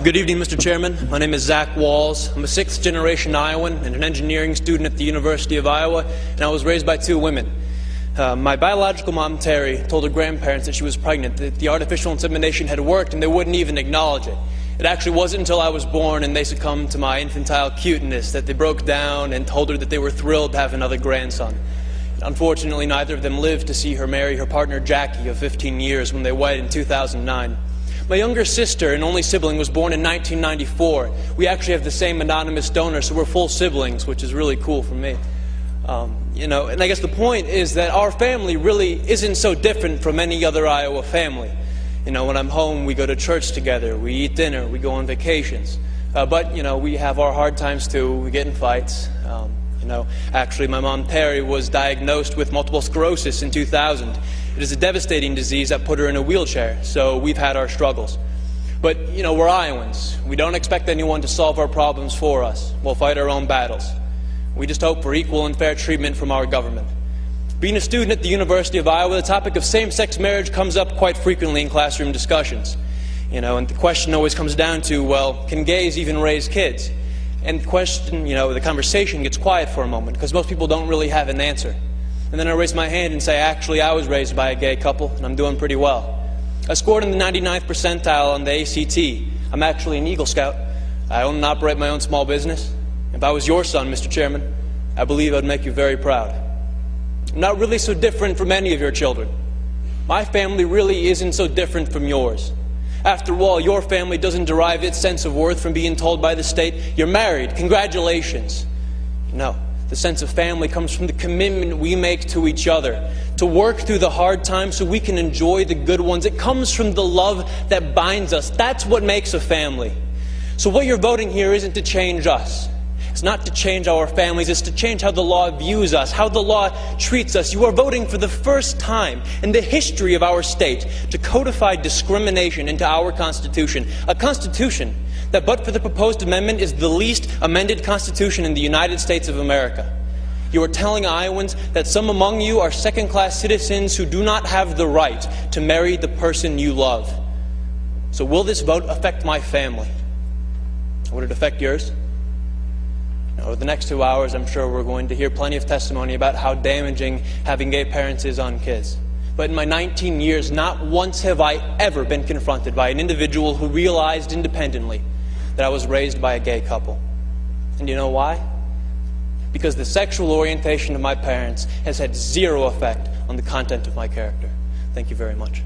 Good evening, Mr. Chairman. My name is Zach Wahls. I'm a sixth-generation Iowan and an engineering student at the University of Iowa, and I was raised by two women. My biological mom, Terry, told her grandparents that she was pregnant, that the artificial insemination had worked, and they wouldn't even acknowledge it. It actually wasn't until I was born and they succumbed to my infantile cuteness that they broke down and told her that they were thrilled to have another grandson. Unfortunately, neither of them lived to see her marry her partner, Jackie, of 15 years when they wed in 2009. My younger sister and only sibling was born in 1994. We actually have the same anonymous donor, so we're full siblings, which is really cool for me. And I guess the point is that our family really isn't so different from any other Iowa family. When I'm home, we go to church together, we eat dinner, we go on vacations. But we have our hard times too. We get in fights. Actually, my mom, Terry, was diagnosed with multiple sclerosis in 2000. It is a devastating disease that put her in a wheelchair, so we've had our struggles. But, we're Iowans. We don't expect anyone to solve our problems for us. We'll fight our own battles. We just hope for equal and fair treatment from our government. Being a student at the University of Iowa, the topic of same-sex marriage comes up quite frequently in classroom discussions. And the question always comes down to, well, can gays even raise kids? And the conversation gets quiet for a moment because most people don't really have an answer. And then I raise my hand and say, actually, I was raised by a gay couple, and I'm doing pretty well. I scored in the 99th percentile on the ACT. I'm actually an Eagle Scout. I own and operate my own small business. If I was your son, Mr. Chairman, I believe I would make you very proud. I'm not really so different from any of your children. My family really isn't so different from yours. After all, your family doesn't derive its sense of worth from being told by the state, you're married, congratulations. No, the sense of family comes from the commitment we make to each other, to work through the hard times so we can enjoy the good ones. It comes from the love that binds us. That's what makes a family. So what you're voting here isn't to change us. It's not to change our families, it's to change how the law views us, how the law treats us. You are voting for the first time in the history of our state to codify discrimination into our Constitution. A Constitution that, but for the proposed amendment, is the least amended Constitution in the United States of America. You are telling Iowans that some among you are second-class citizens who do not have the right to marry the person you love. So will this vote affect my family? Would it affect yours? Over the next 2 hours, I'm sure we're going to hear plenty of testimony about how damaging having gay parents is on kids. But in my 19 years, not once have I ever been confronted by an individual who realized independently that I was raised by a gay couple. And you know why? Because the sexual orientation of my parents has had zero effect on the content of my character. Thank you very much.